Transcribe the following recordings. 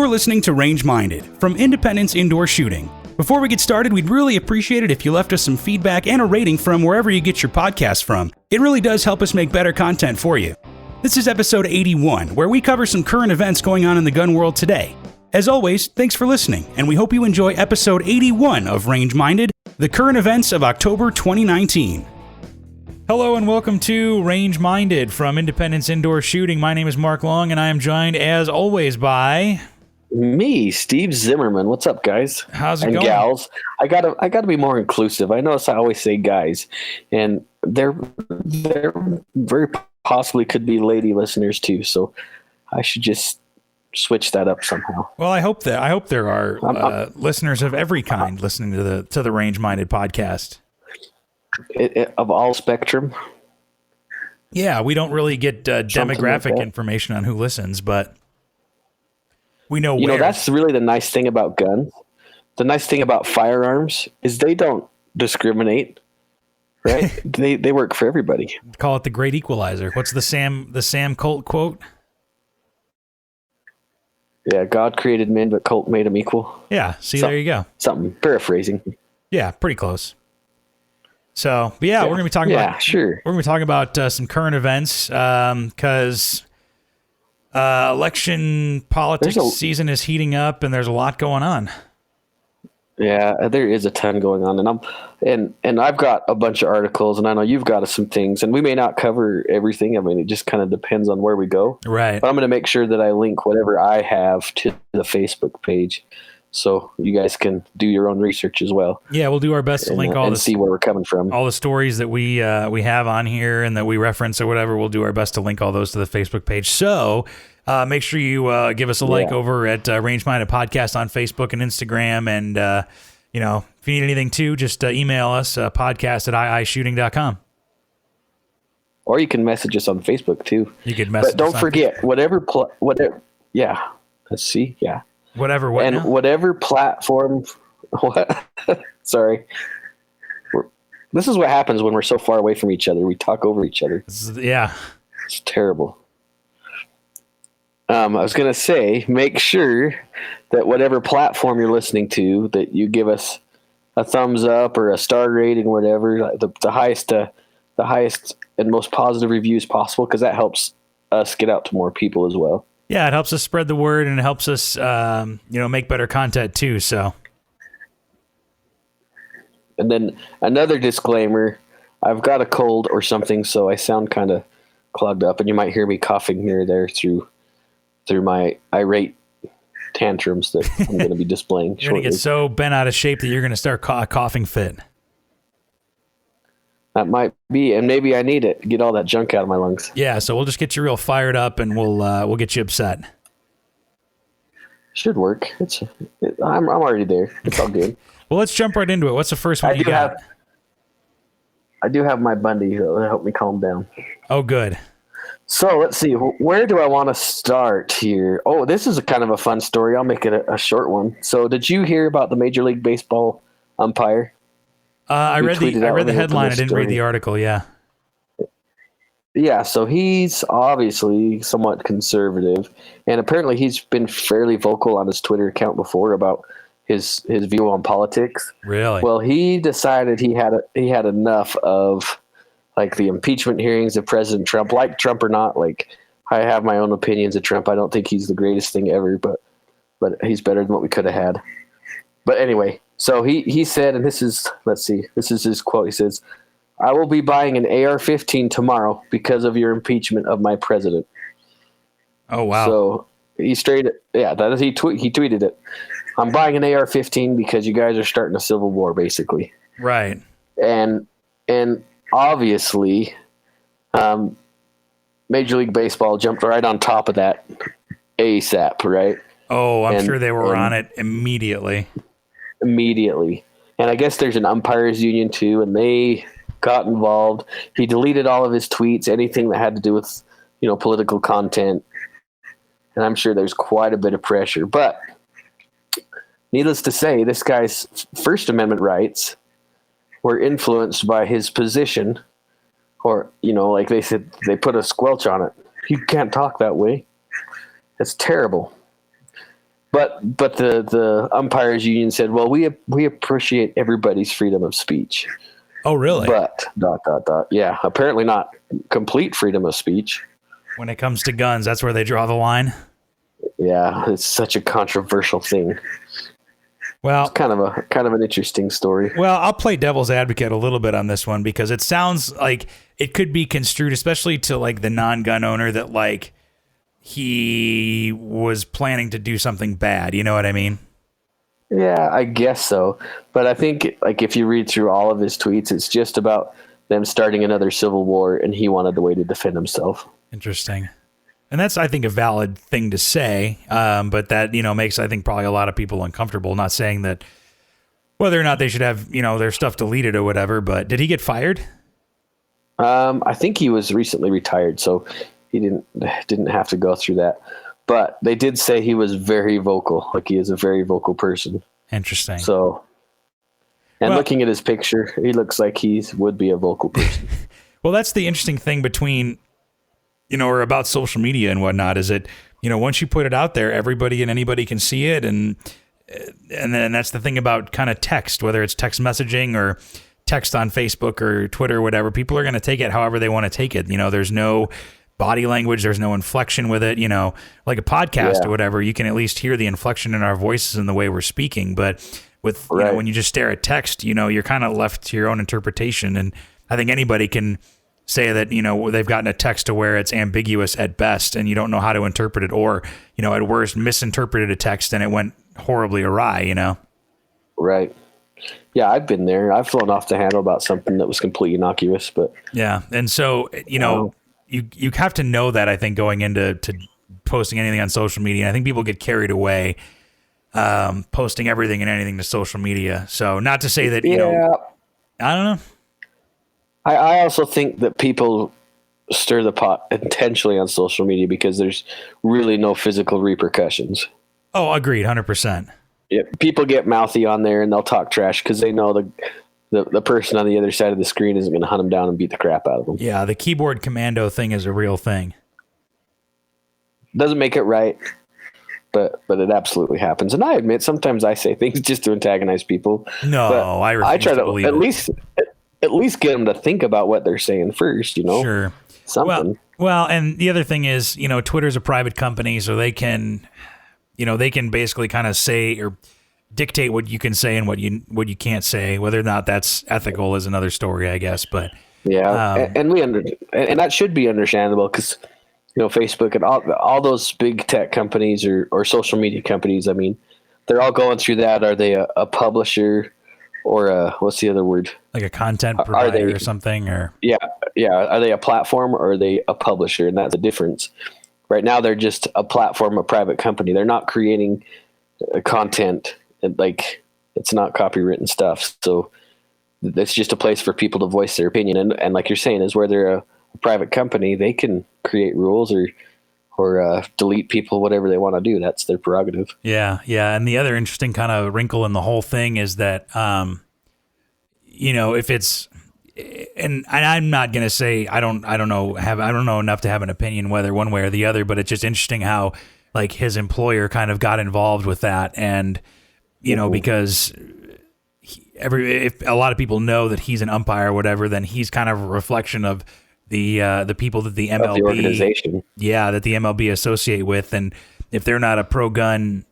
You're listening to Range Minded from Independence Indoor Shooting. Before we get started, we'd really appreciate it if you left us some feedback and a rating from wherever you get your podcast from. It really does help us make better content for you. This is episode 81, where we cover some current events going on in the gun world today. As always, thanks for listening, and we hope you enjoy episode 81 of Range Minded, the current events of October 2019. Hello and welcome to Range Minded from Independence Indoor Shooting. My name is Mark Long, and I am joined, as always, by... Me, Steve Zimmerman. What's up, guys? How's it and going? Gals. I gotta be more inclusive. I notice I always say guys, and they're very possibly could be lady listeners too. So I should just switch that up somehow. Well, I hope there are listeners of every kind listening to the Range Minded podcast. Of all spectrum. Yeah, we don't really get demographic like information on who listens, but we know. You know, that's really the nice thing about guns. The nice thing about firearms is they don't discriminate. Right? they work for everybody. Call it the great equalizer. What's the Sam Colt quote? Yeah, God created men, but Colt made them equal. Yeah, there you go. Something paraphrasing. Yeah, pretty close. So, but yeah, we're gonna be talking about. Yeah, sure. We're gonna be talking about some current events because election politics season is heating up, and there's a lot going on. Yeah, there is a ton going on, and I've got a bunch of articles, and I know you've got some things, and we may not cover everything. I mean, it just kind of depends on where we go. Right. But I'm going to make sure that I link whatever I have to the Facebook page, so you guys can do your own research as well. Yeah, we'll do our best to link all see where we're coming from. All the stories that we have on here and that we reference or whatever. We'll do our best to link all those to the Facebook page. So. Make sure you give us a like over at Range Minded Podcast on Facebook and Instagram. And, if you need anything too, just email us, podcast@iishooting.com. Or you can message us on Facebook too. You could message us. But don't forget, whatever, let's see. Yeah. Whatever platform, what? Sorry. This is what happens when we're so far away from each other. We talk over each other. Yeah. It's terrible. I was going to say, make sure that whatever platform you're listening to, that you give us a thumbs up or a star rating, whatever, the highest and most positive reviews possible, because that helps us get out to more people as well. Yeah, it helps us spread the word, and it helps us, make better content too. So, and then another disclaimer: I've got a cold or something, so I sound kind of clogged up, and you might hear me coughing here or there through my irate tantrums that I'm going to be displaying. You're going to get so bent out of shape that you're going to start a coughing fit. That might be, and maybe I need it to get all that junk out of my lungs. Yeah, so we'll just get you real fired up, and we'll get you upset. Should work. I'm already there. It's all good. Well, let's jump right into it. What's the first one you got? I do have my Bundy that'll help me calm down. Oh, good. So let's see. Where do I want to start here? Oh, this is a kind of a fun story. I'll make it a short one. So did you hear about the Major League Baseball umpire? I read the headline. I didn't read the article. Yeah. Yeah. So he's obviously somewhat conservative, and apparently he's been fairly vocal on his Twitter account before about his view on politics. Really? Well, he decided he had enough of like the impeachment hearings of President Trump. Like Trump or not, like I have my own opinions of Trump. I don't think he's the greatest thing ever, but he's better than what we could have had. But anyway, so he said, and this is his quote. He says, "I will be buying an AR-15 tomorrow because of your impeachment of my president." Oh, wow. So he he tweeted it. "I'm buying an AR-15 because you guys are starting a civil war," basically. Right. And obviously, Major League Baseball jumped right on top of that ASAP, right? Oh, I'm sure they were on it immediately. Immediately. And I guess there's an umpires union too, and they got involved. He deleted all of his tweets, anything that had to do with, political content. And I'm sure there's quite a bit of pressure. But needless to say, this guy's First Amendment rights were influenced by his position, or, like they said, they put a squelch on it. You can't talk that way. It's terrible. But the umpires union said, well, we appreciate everybody's freedom of speech. Oh, really? But ... Yeah, apparently not complete freedom of speech. When it comes to guns, that's where they draw the line. Yeah, it's such a controversial thing. Well, it's kind of an interesting story. Well, I'll play devil's advocate a little bit on this one because it sounds like it could be construed, especially to like the non-gun owner, that like he was planning to do something bad. You know what I mean? Yeah, I guess so. But I think like if you read through all of his tweets, it's just about them starting another civil war, and he wanted a way to defend himself. Interesting. And that's, I think, a valid thing to say, but that, makes, I think, probably a lot of people uncomfortable. Not saying that whether or not they should have, their stuff deleted or whatever, but did he get fired? I think he was recently retired, so he didn't have to go through that. But they did say he was very vocal, like he is a very vocal person. Interesting. So, and looking at his picture, he looks like he would be a vocal person. Well, that's the interesting thing between... or about social media and whatnot, is that, once you put it out there, everybody and anybody can see it. And then that's the thing about kind of text, whether it's text messaging or text on Facebook or Twitter or whatever, people are going to take it however they want to take it. There's no body language, there's no inflection with it, like a podcast or whatever, you can at least hear the inflection in our voices and the way we're speaking. But with, when you just stare at text, you're kind of left to your own interpretation. And I think anybody can say that, they've gotten a text to where it's ambiguous at best and you don't know how to interpret it, or, at worst misinterpreted a text and it went horribly awry, Right. Yeah, I've been there. I've flown off the handle about something that was completely innocuous, but yeah. And so, you have to know that, I think, going into posting anything on social media. And I think people get carried away posting everything and anything to social media. So not to say that, I don't know. I also think that people stir the pot intentionally on social media because there's really no physical repercussions. Oh, agreed, 100%. Yeah, people get mouthy on there and they'll talk trash because they know the person on the other side of the screen isn't going to hunt them down and beat the crap out of them. Yeah, the keyboard commando thing is a real thing. Doesn't make it right, but it absolutely happens. And I admit sometimes I say things just to antagonize people. No, I try to believe at least get them to think about what they're saying first, Sure. Something. Well, and the other thing is, Twitter's a private company, so they can basically kind of say or dictate what you can say and what you can't say. Whether or not that's ethical is another story, I guess. But yeah, and that should be understandable because Facebook and all those big tech companies or social media companies. I mean, they're all going through that. Are they a publisher? Or what's the other word? Like a content provider or something? Or yeah. Are they a platform or are they a publisher? And that's the difference. Right now, they're just a platform, a private company. They're not creating content. Like, it's not copywritten stuff. So it's just a place for people to voice their opinion. And like you're saying, is where they're a private company, they can create rules or delete people, whatever they want to do. That's their prerogative. Yeah. And the other interesting kind of wrinkle in the whole thing is that, if it's, and I'm not going to say, I don't know enough to have an opinion whether one way or the other, but it's just interesting how like his employer kind of got involved with that. And, because if a lot of people know that he's an umpire or whatever, then he's kind of a reflection of the people that the MLB, the organization, that the MLB associate with, and if they're not a pro-gun,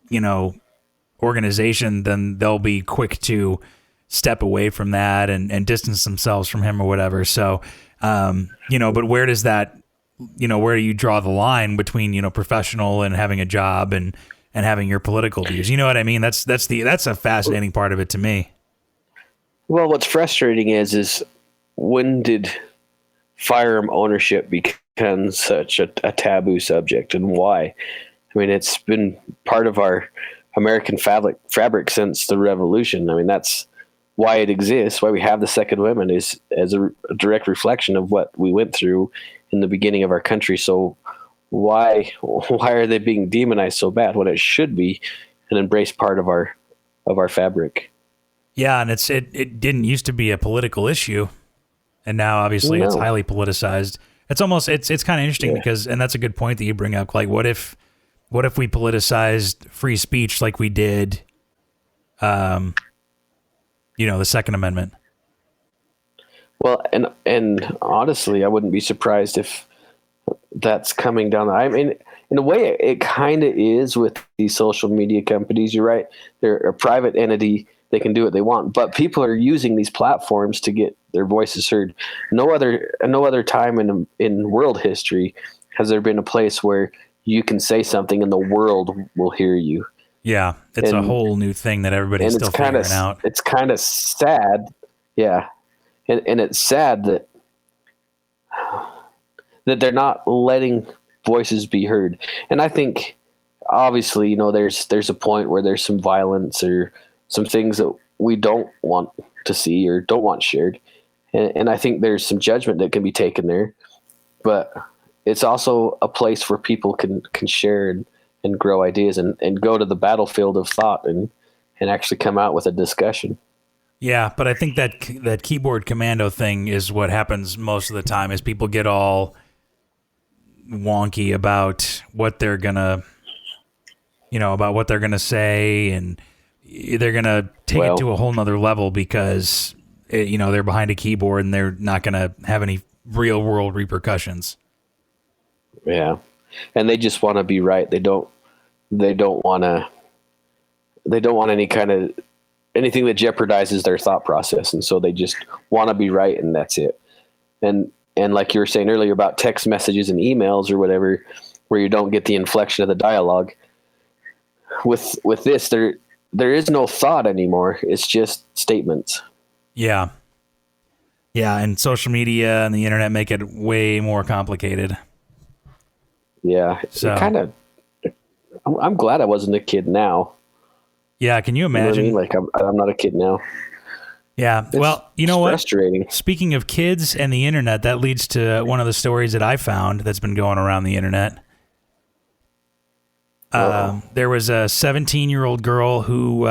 organization, then they'll be quick to step away from that and distance themselves from him or whatever. So, but where does that, where do you draw the line between professional and having a job and having your political views? You know what I mean? That's a fascinating part of it to me. Well, what's frustrating is when did firearm ownership become such a taboo subject, and why? I mean, it's been part of our American fabric since the Revolution. I mean, that's why it exists, why we have the Second Amendment, is as a direct reflection of what we went through in the beginning of our country. So why are they being demonized so bad when it should be an embraced part of our fabric? Yeah, and it didn't used to be a political issue. And now, obviously, it's highly politicized. It's kind of interesting because, and that's a good point that you bring up. Like, what if, What if we politicized free speech like we did, the Second Amendment? Well, and honestly, I wouldn't be surprised if that's coming down. I mean, in a way, it kind of is with these social media companies. You're right; they're a private entity. They can do what they want, but people are using these platforms to get their voices heard. No other time in world history has there been a place where you can say something and the world will hear you. Yeah, it's a whole new thing that everybody's still figuring out. It's kind of sad, yeah, and it's sad that they're not letting voices be heard. And I think, obviously, there's a point where there's some violence or some things that we don't want to see or don't want shared, and I think there's some judgment that can be taken there, but it's also a place where people can share and grow ideas and go to the battlefield of thought and actually come out with a discussion. Yeah, but I think that keyboard commando thing is what happens most of the time is people get all wonky about what they're gonna say, and they're gonna take it to a whole nother level because they're behind a keyboard and they're not gonna have any real world repercussions. Yeah, and they just want to be right. They don't want any kind of anything that jeopardizes their thought process, and so they just want to be right, and that's it. And like you were saying earlier about text messages and emails or whatever, where you don't get the inflection of the dialogue. With this, there is no thought anymore. It's just statements. Yeah. Yeah, and social media and the internet make it way more complicated. Yeah, so I'm glad I wasn't a kid now. Yeah, can you imagine? You know what I mean? Like I'm not a kid now. Yeah, well, you know what? Frustrating. Speaking of kids and the internet, that leads to one of the stories that I found that's been going around the internet. There was a 17-year-old girl who,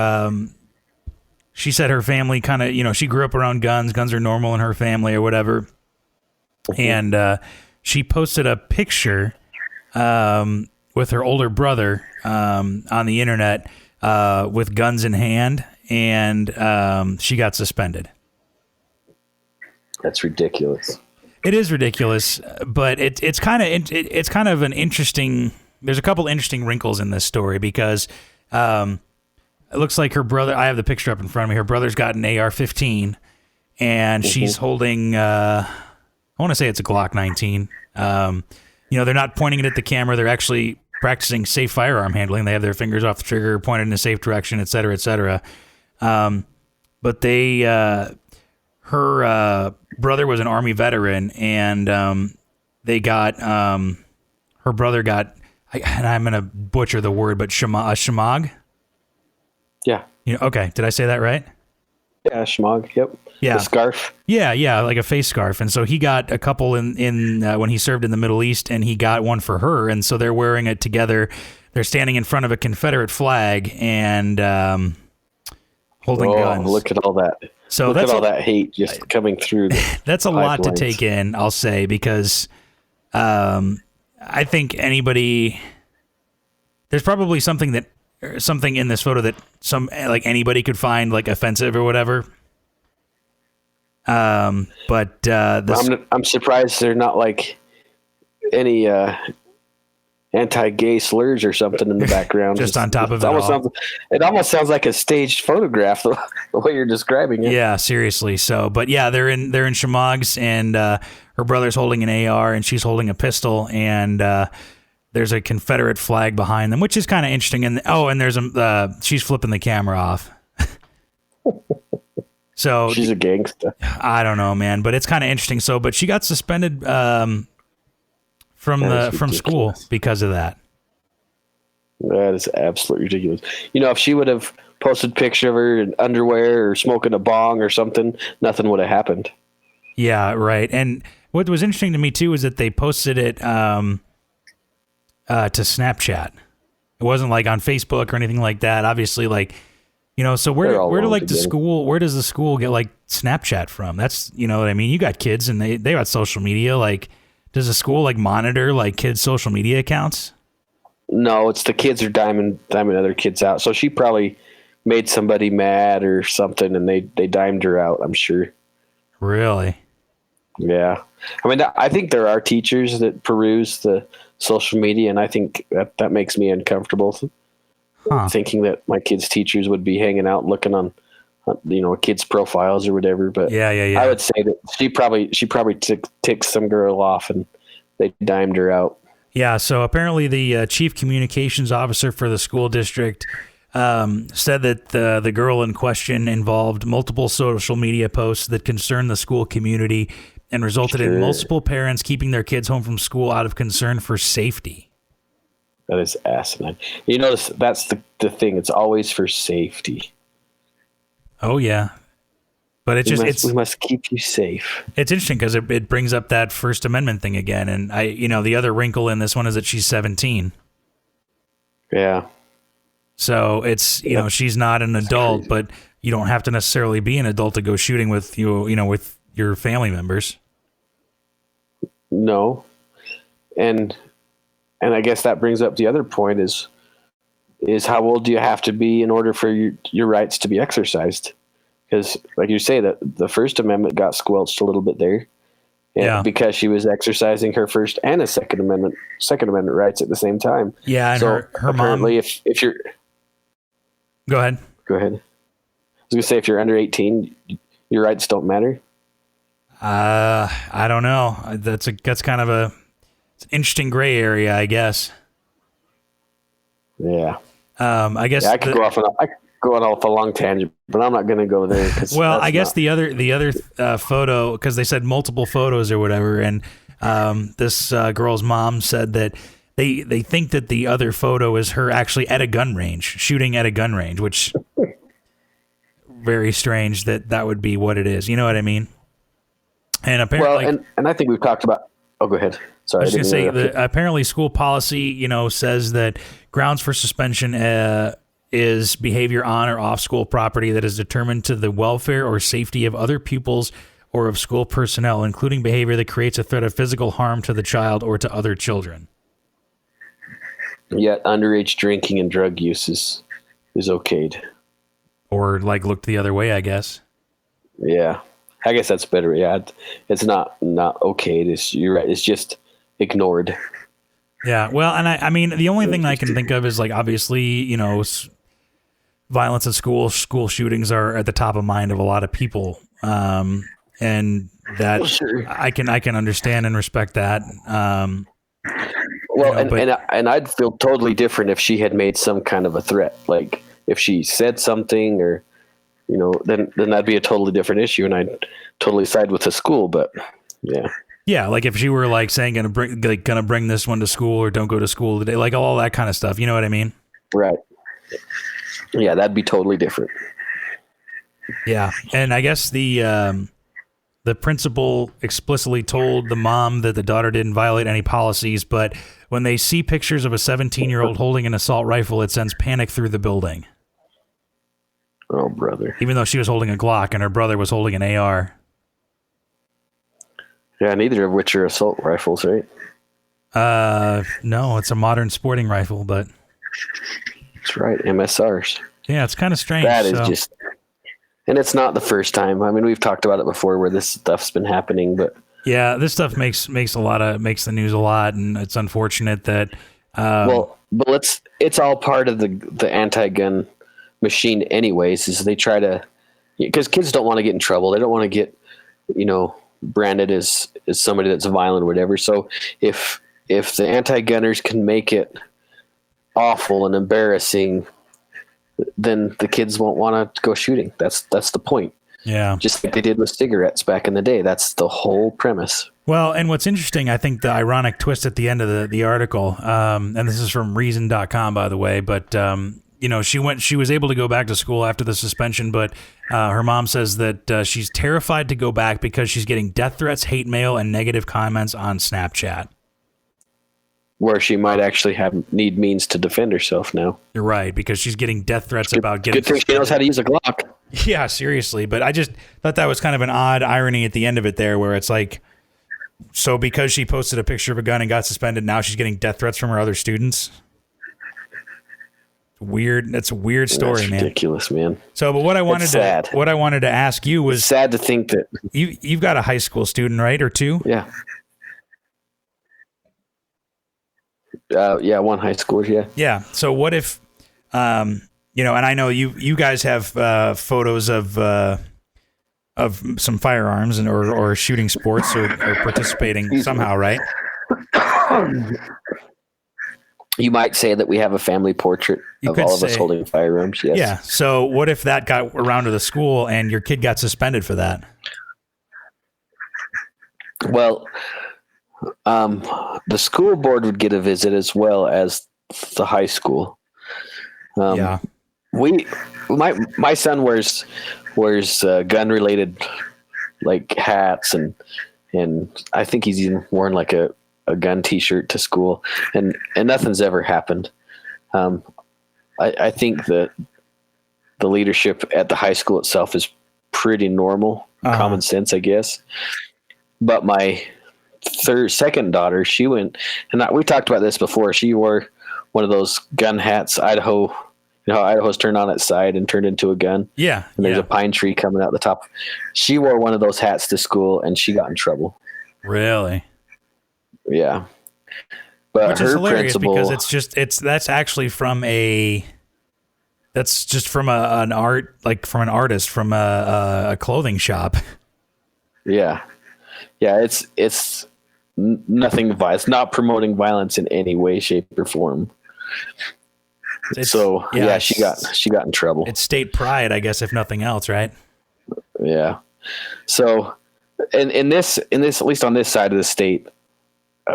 she said her family kind of, she grew up around guns. Guns are normal in her family or whatever. Mm-hmm. And she posted a picture with her older brother on the internet with guns in hand, and she got suspended. That's ridiculous. It is ridiculous, but it's kind of an interesting. There's a couple interesting wrinkles in this story because it looks like her brother. I have the picture up in front of me. Her brother's got an AR-15, and she's holding. I want to say it's a Glock 19. They're not pointing it at the camera. They're actually practicing safe firearm handling. They have their fingers off the trigger, pointed in a safe direction, et cetera, et cetera. But her brother was an Army veteran, and they got, her brother got, and I'm going to butcher the word, but shemagh? Yeah. Okay. Did I say that right? Yeah, shemagh. Yep. Yeah. The scarf. Yeah, like a face scarf. And so he got a couple in when he served in the Middle East, and he got one for her. And so they're wearing it together. They're standing in front of a Confederate flag and holding guns. Look at all that. So look at all that hate just coming through. That's a lot to take in, I'll say, because I think there's probably something in this photo that anybody could find like offensive or whatever. I'm surprised they're not like any anti-gay slurs or something in the background. Just on top of it all. It almost sounds like a staged photograph the way you're describing it. Yeah, seriously. So, but yeah, they're in shemaghs, and her brother's holding an AR and she's holding a pistol, and there's a Confederate flag behind them, which is kind of interesting. And there's she's flipping the camera off. So she's a gangster. I don't know, man, but it's kind of interesting. So, but she got suspended from school because of that. That is absolutely ridiculous. If she would have posted a picture of her in underwear or smoking a bong or something, nothing would have happened. Yeah, right. And what was interesting to me too is that they posted it to Snapchat. It wasn't like on Facebook or anything like that. Obviously, so where does the school get like Snapchat from? That's, what I mean? You got kids and they got social media. Like, does the school like monitor like kids' social media accounts? No, it's the kids are diming other kids out. So she probably made somebody mad or something, and they dimed her out, I'm sure. Really? Yeah. I mean, I think there are teachers that peruse the social media, and I think that makes me uncomfortable thinking that my kids' teachers would be hanging out looking on kids' profiles or whatever. But Yeah. I would say that she probably ticked some girl off and they dimed her out. Yeah, so apparently the chief communications officer for the school district said that the girl in question involved multiple social media posts that concerned the school community and resulted in multiple parents keeping their kids home from school out of concern for safety. That is asinine. You notice that's the thing. It's always for safety. Oh, yeah. But we must keep you safe. It's interesting because it brings up that First Amendment thing again. And the other wrinkle in this one is that she's 17. Yeah. So it's, she's not an adult, but you don't have to necessarily be an adult to go shooting with with your family members. No. And I guess that brings up the other point is how old do you have to be in order for your rights to be exercised? Because, like you say, that the First Amendment got squelched a little bit there, because she was exercising her First and a Second Amendment rights at the same time. Yeah, and so her apparently, mom. if you're, go ahead. I was gonna say if you're under 18, your rights don't matter. I don't know. That's kind of it's an interesting gray area, I guess. Yeah. I guess I could go off a long tangent, but I'm not going to go there. Well, I guess the other photo, because they said multiple photos or whatever, and this girl's mom said that they think that the other photo is her actually at a gun range, shooting at a gun range, which very strange that would be what it is. You know what I mean? And apparently, and I think we've talked about. Oh, go ahead. Sorry, I was going to say apparently school policy, says that grounds for suspension is behavior on or off school property that is determined to the welfare or safety of other pupils or of school personnel, including behavior that creates a threat of physical harm to the child or to other children. Yet underage drinking and drug use is okayed. Or looked the other way, I guess. Yeah. I guess that's better. Yeah. It's not okayed. You're right. It's just ignored. Yeah. Well, and I mean, the only thing I can think of is obviously, violence at school shootings are at the top of mind of a lot of people. And that sure. I can understand and respect that. And I'd feel totally different if she had made some kind of a threat. Like if she said something or, then that'd be a totally different issue. And I'd totally side with the school, but yeah. Yeah. Like if she were saying, gonna bring this one to school or don't go to school today, all that kind of stuff. You know what I mean? Right. Yeah. That'd be totally different. Yeah. And I guess the principal explicitly told the mom that the daughter didn't violate any policies, but when they see pictures of a 17-year-old holding an assault rifle, it sends panic through the building. Oh, brother. Even though she was holding a Glock and her brother was holding an AR. Yeah, neither of which are assault rifles, right? No, it's a modern sporting rifle, but... That's right, MSRs. Yeah, it's kind of strange. That is just... And it's not the first time. I mean, we've talked about it before where this stuff's been happening, but... Yeah, this stuff makes the news a lot, and it's unfortunate that... but it's all part of the anti-gun machine anyways, is they try to... Because kids don't want to get in trouble. They don't want to get, branded as somebody that's violent or whatever. So if the anti-gunners can make it awful and embarrassing, then the kids won't want to go shooting. That's the point. Yeah. Just like they did with cigarettes back in the day. That's the whole premise. Well, and what's interesting, I think the ironic twist at the end of the article, and this is from reason.com, by the way, but she was able to go back to school after the suspension, but her mom says that she's terrified to go back because she's getting death threats, hate mail, and negative comments on Snapchat. Where she might actually need means to defend herself now. You're right, because she's getting death threats about getting... Good thing she knows how to use a Glock. Yeah, seriously. But I just thought that was kind of an odd irony at the end of it there, where it's so because she posted a picture of a gun and got suspended, now she's getting death threats from her other students? weird. That's a weird story, That's man. ridiculous, man. So, but what I wanted to ask you was, it's sad to think that you've got a high school student, right, or two? Yeah. One high schooler. Yeah. Yeah. So what if, and I know you guys have photos of some firearms or shooting sports or participating somehow, right? You might say that we have a family portrait of all of us holding firearms. Yes. Yeah. So what if that got around to the school and your kid got suspended for that? Well, the school board would get a visit as well as the high school. My son wears gun related like hats and I think he's even worn like a gun t-shirt to school and nothing's ever happened. I think that the leadership at the high school itself is pretty normal, common sense, I guess. But my second daughter, she went, and we talked about this before. She wore one of those gun hats, Idaho. You know how Idaho's turned on its side and turned into a gun? Yeah. And there's a pine tree coming out the top. She wore one of those hats to school and she got in trouble. Really? Yeah. But which is hilarious because that's actually from an artist from a clothing shop. Yeah. Yeah. It's nothing violent. It's not promoting violence in any way, shape, or form. She got in trouble. It's state pride, I guess, if nothing else, right? Yeah. So, in this, at least on this side of the state,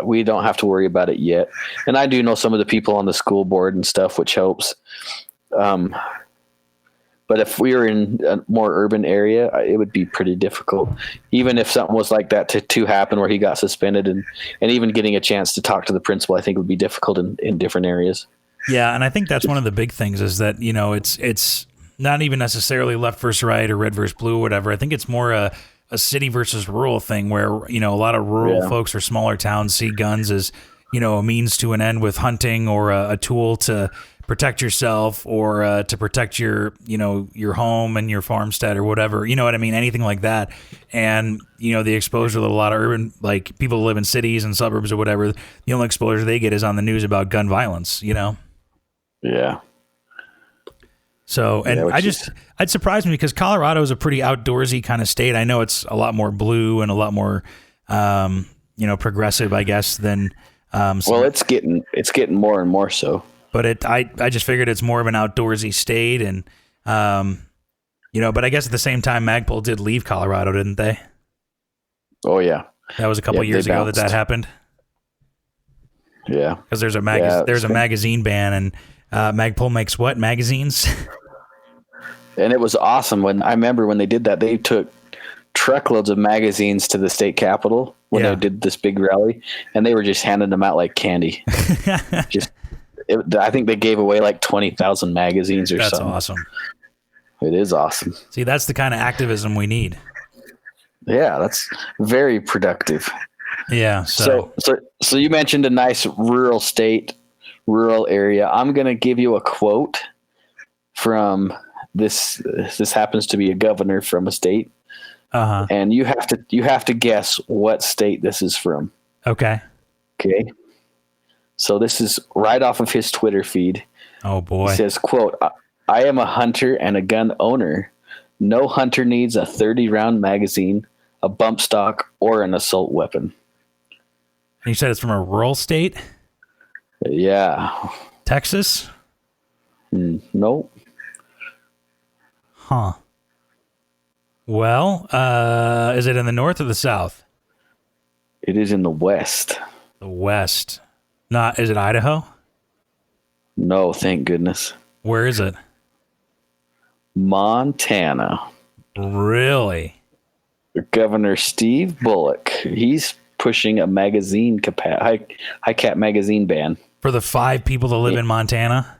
we don't have to worry about it yet. And I do know some of the people on the school board and stuff, which helps. But if we were in a more urban area, it would be pretty difficult. Even if something was like that to happen where he got suspended and even getting a chance to talk to the principal, I think would be difficult in different areas. Yeah, and I think that's one of the big things is that, it's not even necessarily left versus right or red versus blue or whatever. I think it's more a city versus rural thing where, a lot of rural folks or smaller towns see guns as, a means to an end with hunting or a tool to protect yourself or to protect your home and your farmstead or whatever. You know what I mean? Anything like that. And, the exposure that a lot of urban, like people who live in cities and suburbs or whatever, the only exposure they get is on the news about gun violence, Yeah. So, and I'd surprise me because Colorado is a pretty outdoorsy kind of state. I know it's a lot more blue and a lot more, progressive, I guess, than. It's getting more and more so. But I just figured it's more of an outdoorsy state, and but I guess at the same time, Magpul did leave Colorado, didn't they? Oh yeah, that was a couple years ago that happened. Yeah, because there's a magazine ban, and Magpul makes what magazines? And it was awesome I remember when they did that. They took truckloads of magazines to the state capitol when they did this big rally, and they were just handing them out like candy. I think they gave away like 20,000 magazines or something. That's awesome. It is awesome. See, that's the kind of activism we need. Yeah, that's very productive. Yeah. So you mentioned a nice rural area. I'm going to give you a quote from this. This happens to be a governor from a state. Uh-huh. And you have to guess what state this is from. Okay. So this is right off of his Twitter feed. Oh boy. He says, quote, "I am a hunter and a gun owner. No hunter needs a 30-round magazine, a bump stock, or an assault weapon." And you said it's from a rural state? Yeah. Texas? Nope. Huh. Well, is it in the north or the south? It is in the west. The west. Is it Idaho? No, thank goodness. Where is it? Montana. Really? Governor Steve Bullock. He's pushing a magazine high cap magazine ban for the 5 people that live in Montana.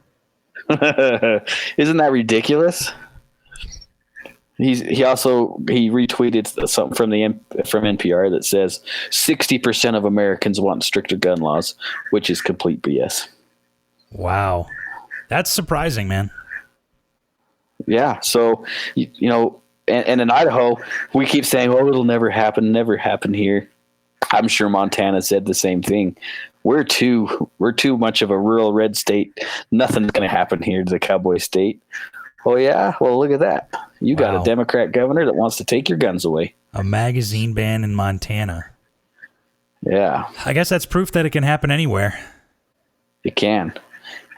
Isn't that ridiculous? He retweeted something from NPR that says 60% of Americans want stricter gun laws, which is complete BS. Wow. That's surprising, man. Yeah. So, and in Idaho, we keep saying, oh, it'll never happen here. I'm sure Montana said the same thing. We're too much of a rural red state. Nothing's going to happen here to the cowboy state. Oh, yeah? Well, look at that. You got a Democrat governor that wants to take your guns away. A magazine ban in Montana. Yeah. I guess that's proof that it can happen anywhere. It can.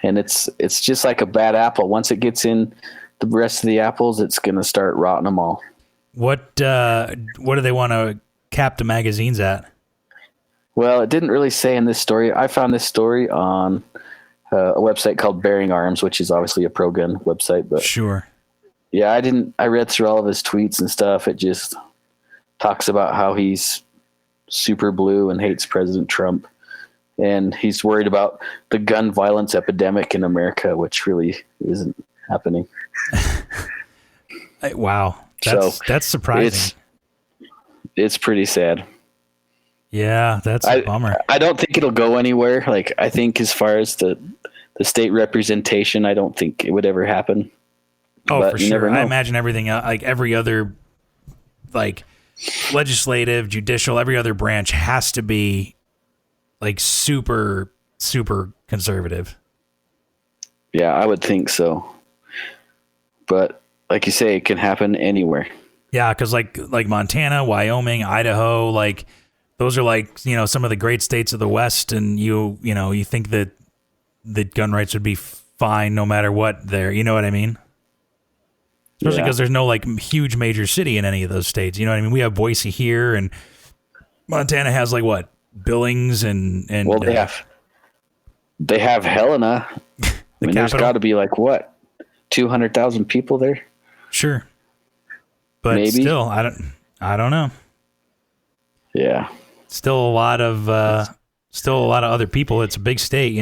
And it's just like a bad apple. Once it gets in the rest of the apples, it's going to start rotting them all. What do they want to cap the magazines at? Well, it didn't really say in this story. I found this story on a website called Bearing Arms, which is obviously a pro-gun website. But sure. Yeah, I read through all of his tweets and stuff. It just talks about how he's super blue and hates President Trump. And he's worried about the gun violence epidemic in America, which really isn't happening. Wow. That's surprising. It's pretty sad. Yeah, that's a bummer. I don't think it'll go anywhere. Like, I think as far as the state representation, I don't think it would ever happen. Oh, but for sure. I imagine everything, like every other, like legislative, judicial, every other branch has to be like super, super conservative. Yeah, I would think so. But like you say, it can happen anywhere. Yeah, because like Montana, Wyoming, Idaho, like those are like, some of the great states of the West, and you think that gun rights would be fine no matter what there. You know what I mean? Especially because there's no like huge major city in any of those states. You know what I mean? We have Boise here, and Montana has like what? Billings and well, they have Helena. There's got to be like what, 200,000 people there. Sure, but maybe. Still, I don't know. Yeah, still a lot of other people. It's a big state,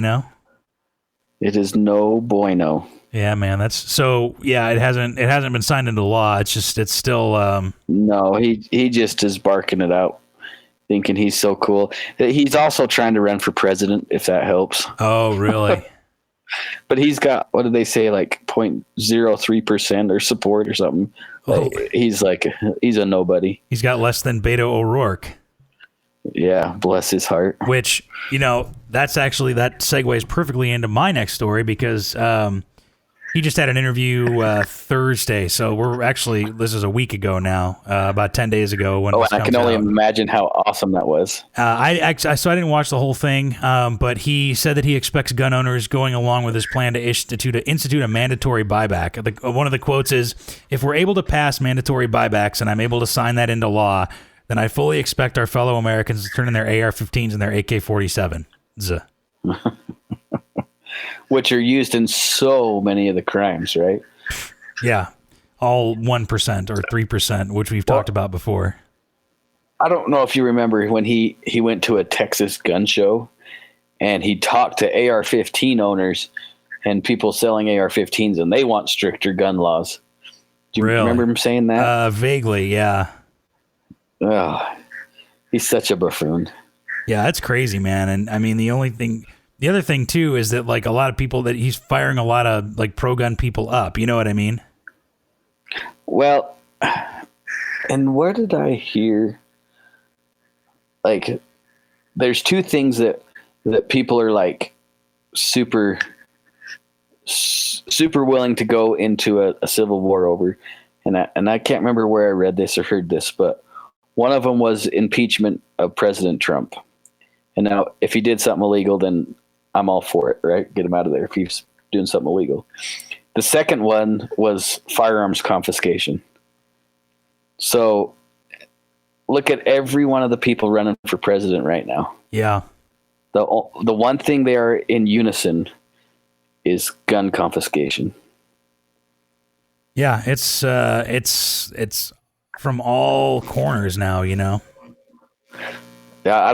It is no bueno. Yeah, man. It hasn't been signed into law. It's still. No, he just is barking it out, thinking he's so cool. He's also trying to run for president, if that helps. Oh, really? But he's got, what did they say, like 0.03% or support or something. He's a nobody. He's got less than Beto O'Rourke. Yeah, bless his heart. Which, that segues perfectly into my next story, because he just had an interview Thursday. So this is a week ago now, about 10 days ago. When I can only imagine how awesome that was. So I didn't watch the whole thing, but he said that he expects gun owners going along with his plan to institute a mandatory buyback. One of the quotes is, "If we're able to pass mandatory buybacks and I'm able to sign that into law, then I fully expect our fellow Americans to turn in their AR-15s and their AK-47s." Which are used in so many of the crimes, right? Yeah. All 1% or 3%, which we've talked about before. I don't know if you remember when he went to a Texas gun show and he talked to AR-15 owners and people selling AR-15s, and they want stricter gun laws. Do you remember him saying that? Vaguely, yeah. Oh, he's such a buffoon. Yeah, that's crazy, man. And I mean, the other thing too is that like a lot of people that he's firing a lot of like pro-gun people up. You know what I mean? Well, and where did I hear? Like, there's two things that people are like super willing to go into a civil war over, and I can't remember where I read this or heard this, but one of them was impeachment of President Trump. And now, if he did something illegal, then I'm all for it, right? Get him out of there if he's doing something illegal. The second one was firearms confiscation. So look at every one of the people running for president right now. Yeah. The one thing they are in unison is gun confiscation. Yeah, it's from all corners now, Yeah, I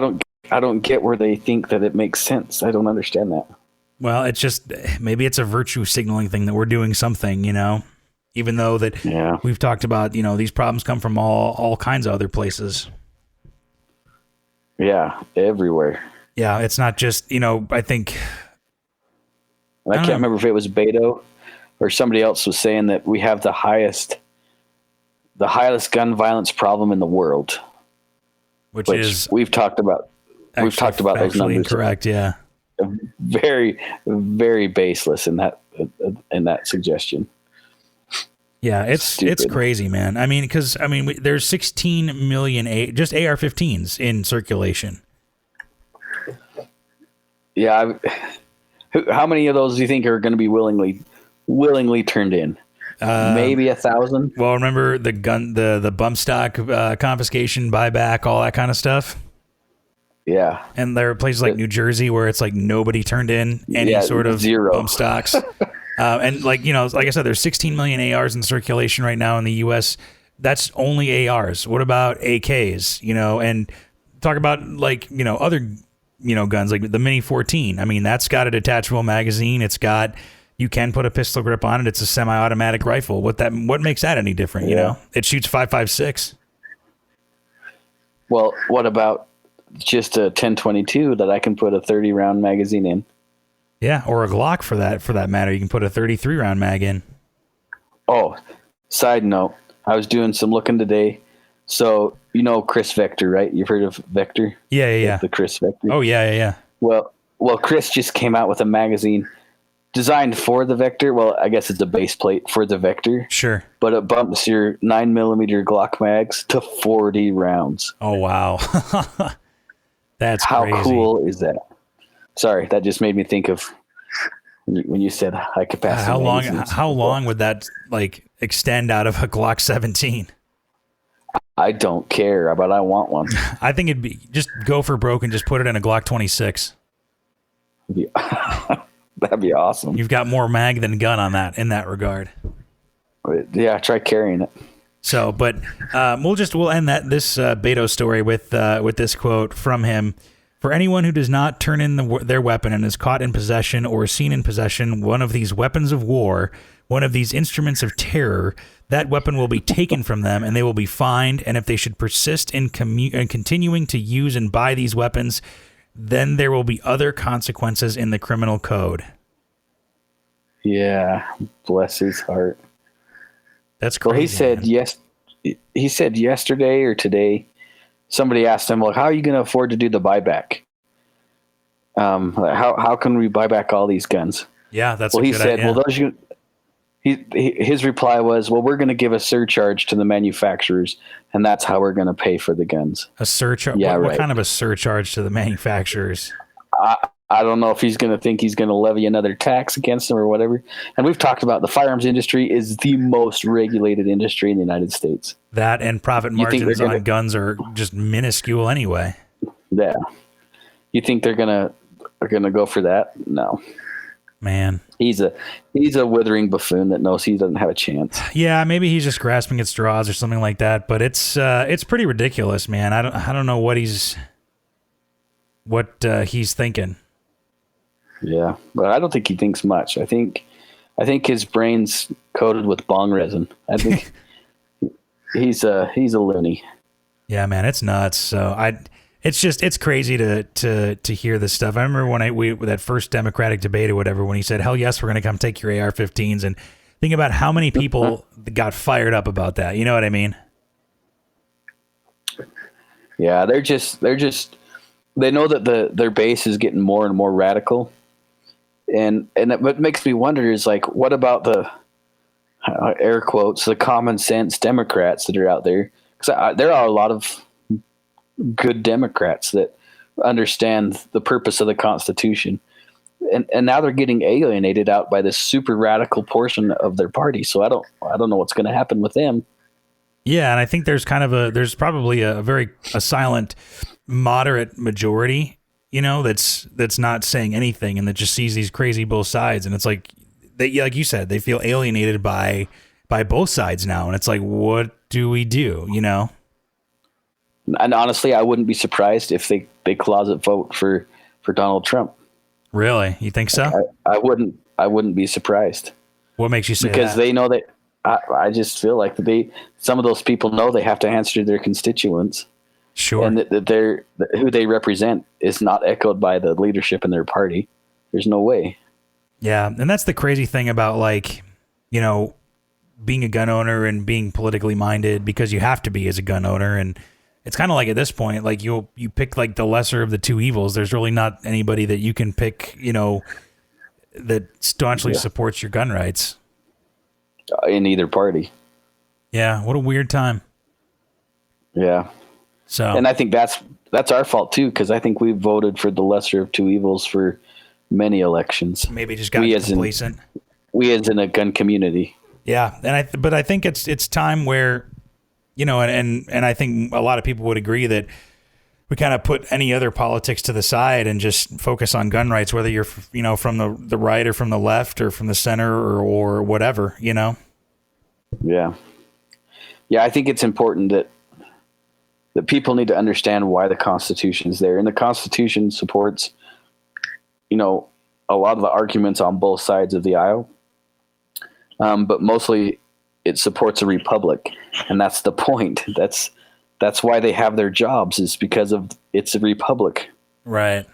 don't get where they think that it makes sense. I don't understand that. Well, it's just, maybe it's a virtue signaling thing that we're doing something, even though that we've talked about, these problems come from all kinds of other places. Yeah, everywhere. Yeah, it's not just, I think And I can't remember if it was Beto or somebody else was saying that we have the highest gun violence problem in the world, which is we've talked about. We've talked about those numbers. Incorrect, yeah. Very, very baseless in that suggestion. Yeah, it's crazy, man. I mean, because there's 16 million just AR-15s in circulation. Yeah, how many of those do you think are going to be willingly turned in? Maybe 1,000. Well, remember the gun, the bump stock confiscation, buyback, all that kind of stuff. Yeah, and there are places like New Jersey where it's like nobody turned in any sort of zero bump stocks. And like I said, there's 16 million ARs in circulation right now in the U.S. That's only ARs. What about AKs? And talk about other guns like the Mini 14. I mean, that's got a detachable magazine. You can put a pistol grip on it. It's a semi-automatic rifle. What makes that any different? It shoots 5.56. Well, what about just a 1022 that I can put a 30 round magazine in? Yeah, or a Glock for that matter. You can put a 33 round mag in. Oh, side note, I was doing some looking today. So, Chris Vector, right? You've heard of Vector? Yeah. The Chris Vector. Oh, yeah. Well, Chris just came out with a magazine designed for the Vector. Well, I guess it's a base plate for the Vector. Sure. But it bumps your 9mm Glock mags to 40 rounds. Oh, wow. That's How crazy. cool is that? Sorry, that just made me think of when you said high capacity. How long would that extend out of a Glock 17? I don't care, but I want one. I think it'd be just go for broke and just put it in a Glock 26. That'd be awesome. You've got more mag than gun in that regard. Yeah, try carrying it. So, but we'll end this Beto story with this quote from him. For anyone who does not turn in their weapon and is caught in possession or seen in possession one of these weapons of war, one of these instruments of terror, that weapon will be taken from them and they will be fined. And if they should persist in continuing to use and buy these weapons, then there will be other consequences in the criminal code. Yeah, bless his heart. That's crazy. Well, he said yesterday or today, somebody asked him, well, how are you going to afford to do the buyback? How can we buy back all these guns? Yeah, that's he said, idea. Well, his reply was, well, we're going to give a surcharge to the manufacturers, and that's how we're going to pay for the guns. A surcharge? Yeah, what kind of a surcharge to the manufacturers? I don't know if he's going to think he's going to levy another tax against them or whatever. And we've talked about the firearms industry is the most regulated industry in the United States. That and profit margins on guns are just minuscule anyway. Yeah. You think they're going to go for that? No. Man. He's a withering buffoon that knows he doesn't have a chance. Yeah, maybe he's just grasping at straws or something like that, but it's pretty ridiculous, man. I don't know what he's thinking. Yeah, but I don't think he thinks much. I think his brain's coated with bong resin. I think he's a loony. Yeah, man, it's nuts. So it's crazy to hear this stuff. I remember when that first Democratic debate or whatever, when he said, "Hell yes, we're going to come take your AR-15s," and think about how many people got fired up about that. You know what I mean? Yeah, they're just they know that their base is getting more and more radical. And what makes me wonder is what about the air quotes, the common sense Democrats that are out there? Because there are a lot of good Democrats that understand the purpose of the Constitution, and now they're getting alienated out by this super radical portion of their party. So I don't know what's going to happen with them. Yeah, and I think there's probably a silent moderate majority, that's not saying anything and that just sees these crazy both sides, and it's like like you said, they feel alienated by both sides now, and it's like, what do we do? And honestly, I wouldn't be surprised if they closet vote for Donald Trump. Really, you think so? I wouldn't be surprised. What makes you say because that? They know that. I just feel like some of those people know they have to answer to their constituents. Sure. And that who they represent is not echoed by the leadership in their party. There's no way. Yeah, and that's the crazy thing about, like, you know, being a gun owner and being politically minded, because you have to be as a gun owner. And it's kind of like, at this point, like, you pick like the lesser of the two evils. There's really not anybody that you can pick, you know, that staunchly supports your gun rights in either party. Yeah, what a weird time. Yeah. So, and I think that's our fault too, because I think we've voted for the lesser of two evils for many elections. Maybe just got complacent. We as in a gun community. Yeah, and but I think it's time where, you know, and I think a lot of people would agree that we kind of put any other politics to the side and just focus on gun rights, whether you're, you know, from the right or from the left or from the center or whatever, you know. Yeah. Yeah, I think it's important that people need to understand why the Constitution's there. And the Constitution supports, you know, a lot of the arguments on both sides of the aisle. But mostly it supports a republic. And that's the point. That's why they have their jobs, is because of it's a republic. Right.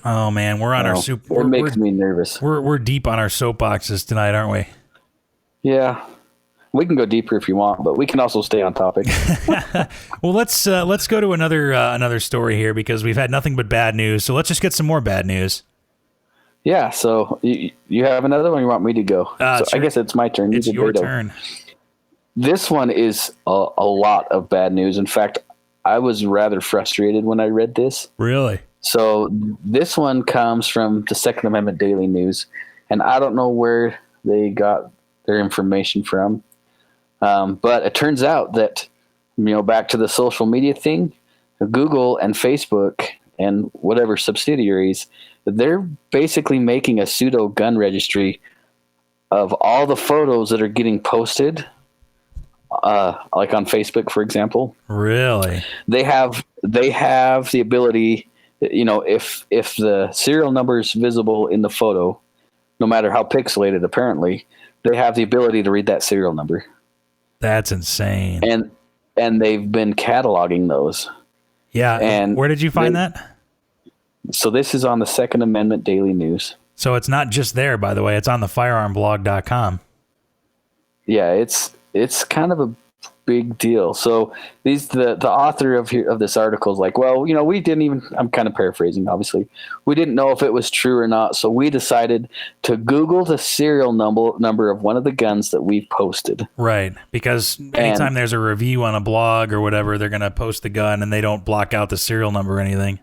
Oh man, we're on our soup. It makes me nervous. We're deep on our soapboxes tonight, aren't we? Yeah. We can go deeper if you want, but we can also stay on topic. Well, let's go to another story here, because we've had nothing but bad news. So let's just get some more bad news. Yeah. So you have another one? You want me to go? Sure. I guess it's my turn. It's your turn. This one is a lot of bad news. In fact, I was rather frustrated when I read this. Really? So this one comes from the Second Amendment Daily News, and I don't know where they got their information from. But it turns out that, you know, back to the social media thing, Google and Facebook and whatever subsidiaries, they're basically making a pseudo gun registry of all the photos that are getting posted, like on Facebook, for example. Really? They have the ability, you know, if the serial number is visible in the photo, no matter how pixelated, apparently, they have the ability to read that serial number. That's insane. And they've been cataloging those. Yeah. And where did you find that? So this is on the Second Amendment Daily News. So it's not just there, by the way. It's on the firearmblog.com. Yeah, it's kind of a big deal. So the author of this article is like, well, you know, we didn't even, I'm kind of paraphrasing, obviously. We didn't know if it was true or not, so we decided to Google the serial number of one of the guns that we've posted. Right, because anytime there's a review on a blog or whatever, they're going to post the gun and they don't block out the serial number or anything.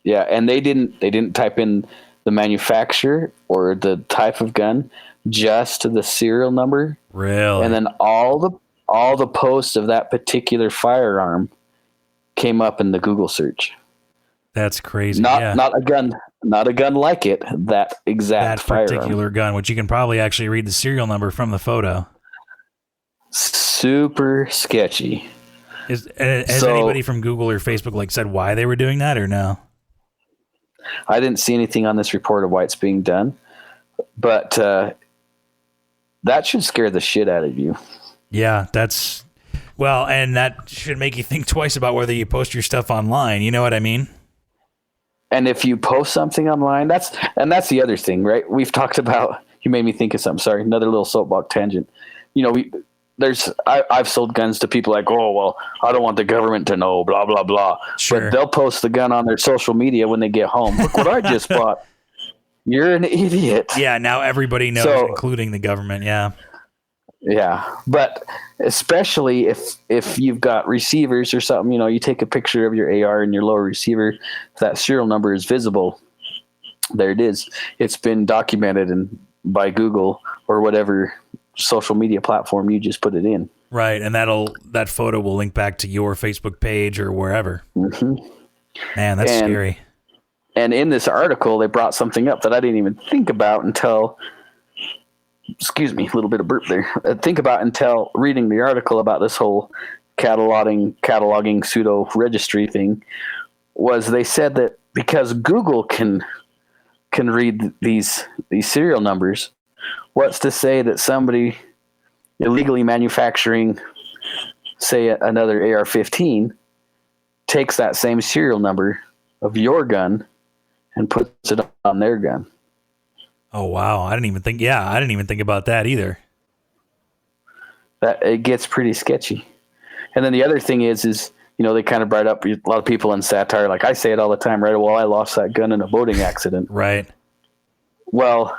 Yeah, and they didn't type in the manufacturer or the type of gun, just the serial number. Really? And then all the posts of that particular firearm came up in the Google search. That's crazy. Not a gun like it. That exact particular firearm. gun, which you can probably actually read the serial number from the photo. Super sketchy. Has anybody from Google or Facebook like said why they were doing that, or no? I didn't see anything on this report of why it's being done, but that should scare the shit out of you. Yeah, and that should make you think twice about whether you post your stuff online. You know what I mean? And if you post something online, that's the other thing, right? We've talked about, you made me think of something. Sorry, another little soapbox tangent. You know, I've sold guns to people like, oh, well, I don't want the government to know, blah, blah, blah. Sure. But they'll post the gun on their social media when they get home. Look what I just bought. You're an idiot. Yeah, now everybody knows, including the government. Yeah. Yeah, but especially if you've got receivers or something, you know, you take a picture of your AR and your lower receiver, if that serial number is visible, there it is. It's been documented by Google or whatever social media platform you just put it in. Right, and that photo will link back to your Facebook page or wherever. Mm-hmm. Man, that's scary. And in this article, they brought something up that I didn't even think about until, excuse me, a little bit of burp there. Think about until reading the article about this whole cataloging pseudo registry thing. Was they said that because Google can read these serial numbers, what's to say that somebody illegally manufacturing, say, another AR-15 takes that same serial number of your gun and puts it on their gun. Oh, wow. I didn't even think about that either. That it gets pretty sketchy. And then the other thing is, they kind of brought up a lot of people in satire. Like I say it all the time, right? Well, I lost that gun in a boating accident. Right. Well,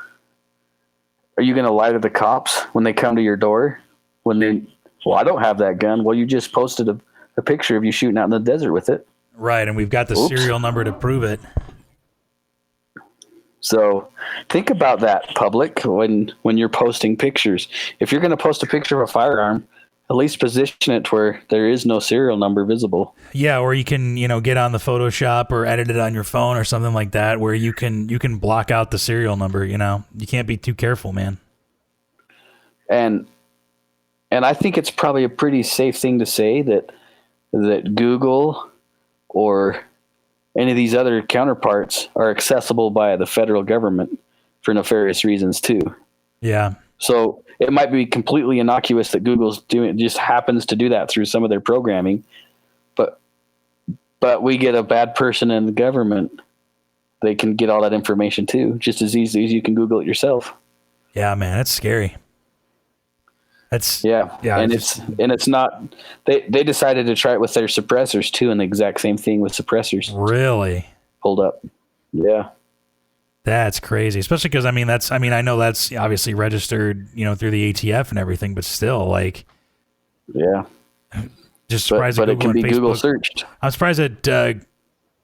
are you going to lie to the cops when they come to your door? I don't have that gun. Well, you just posted a picture of you shooting out in the desert with it. Right. And we've got the serial number to prove it. So think about that, public, when you're posting pictures. If you're going to post a picture of a firearm, at least position it where there is no serial number visible. Yeah, or you can, get on the Photoshop or edit it on your phone or something like that where you can block out the serial number, You can't be too careful, man. And I think it's probably a pretty safe thing to say that Google or any of these other counterparts are accessible by the federal government for nefarious reasons too. Yeah. So it might be completely innocuous that Google's just happens to do that through some of their programming, but we get a bad person in the government, they can get all that information too, just as easy as you can Google it yourself. Yeah, man, that's scary. And it's not. They decided to try it with their suppressors too, and the exact same thing with suppressors. Really? Pulled up. Yeah. That's crazy, especially because I know that's obviously registered, through the ATF and everything, but still, yeah, just surprised. But it can be Google searched. I'm surprised that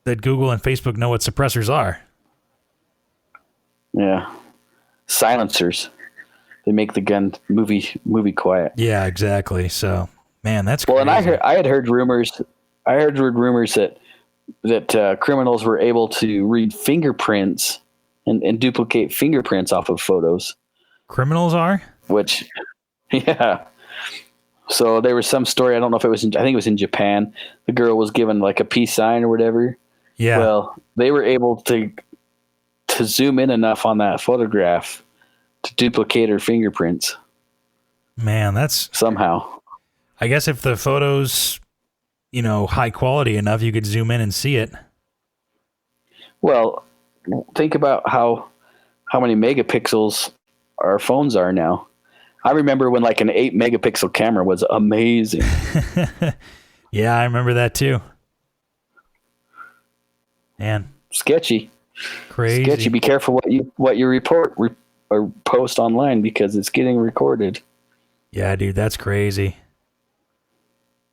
Google and Facebook know what suppressors are. Yeah, silencers. They make the gun movie quiet. Yeah, exactly. So, man, that's crazy. Well, and I had heard rumors. I heard rumors that criminals were able to read fingerprints and duplicate fingerprints off of photos. Criminals are? Which, yeah. So there was some story. I don't know if it was. I think it was in Japan. The girl was given like a peace sign or whatever. Yeah. Well, they were able to zoom in enough on that photograph to duplicate her fingerprints. Man, that's somehow. I guess if the photo's, high quality enough, you could zoom in and see it. Well, think about how many megapixels our phones are now. I remember when like an 8 megapixel camera was amazing. Yeah, I remember that too. Man, sketchy. Crazy. Sketchy. Be careful what you report or post online because it's getting recorded. Yeah, dude, that's crazy.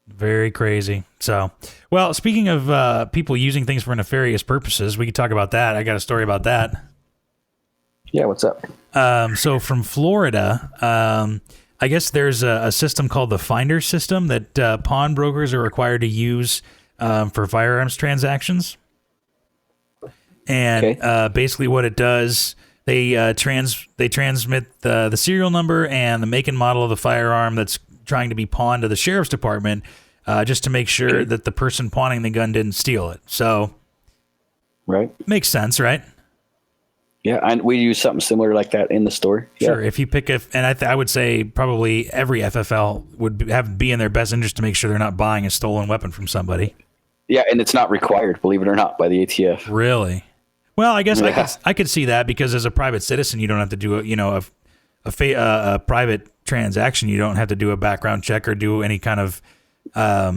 Very crazy. So, well, speaking of people using things for nefarious purposes, we could talk about that. I got a story about that. Yeah, what's up? So from Florida, I guess there's a system called the Finder system that pawnbrokers are required to use for firearms transactions. And basically what it does, they transmit the serial number and the make and model of the firearm that's trying to be pawned to the sheriff's department, just to make sure that the person pawning the gun didn't steal it. So, right, makes sense, right? Yeah, and we use something similar like that in the store. Sure, yeah. If you pick I would say probably every FFL would be in their best interest to make sure they're not buying a stolen weapon from somebody. Yeah, and it's not required, believe it or not, by the ATF. Really? Well, I guess I could see that because as a private citizen, you don't have to do a private transaction. You don't have to do a background check or do any kind of. But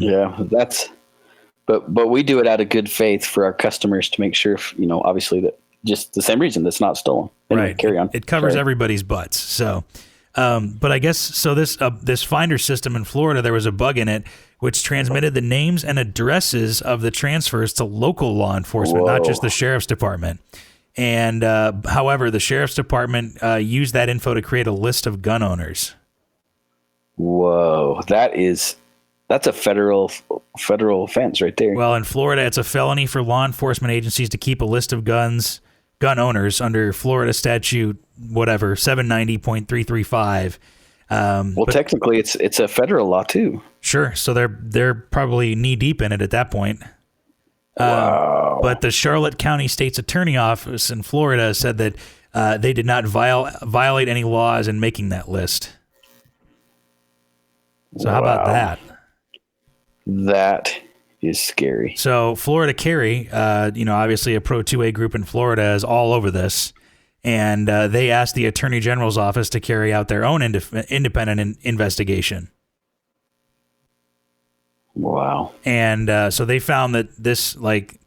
we do it out of good faith for our customers to make sure, obviously that just the same reason that's not stolen. Anyway, right. Carry on. It covers everybody's butts. So, but I guess so. This Finder system in Florida, there was a bug in it which transmitted the names and addresses of the transfers to local law enforcement, not just the sheriff's department. And however, the sheriff's department used that info to create a list of gun owners. Whoa, that's a federal offense right there. Well, in Florida, it's a felony for law enforcement agencies to keep a list of gun owners under Florida statute, whatever, 790.335. But technically, it's a federal law too. Sure, so they're probably knee deep in it at that point. Wow. But the Charlotte County State's Attorney Office in Florida said that they did not violate any laws in making that list. So how about that? That is scary. So Florida Carry, obviously a Pro 2A group in Florida is all over this. And they asked the Attorney General's office to carry out their own independent investigation. Wow. And so they found that this, like,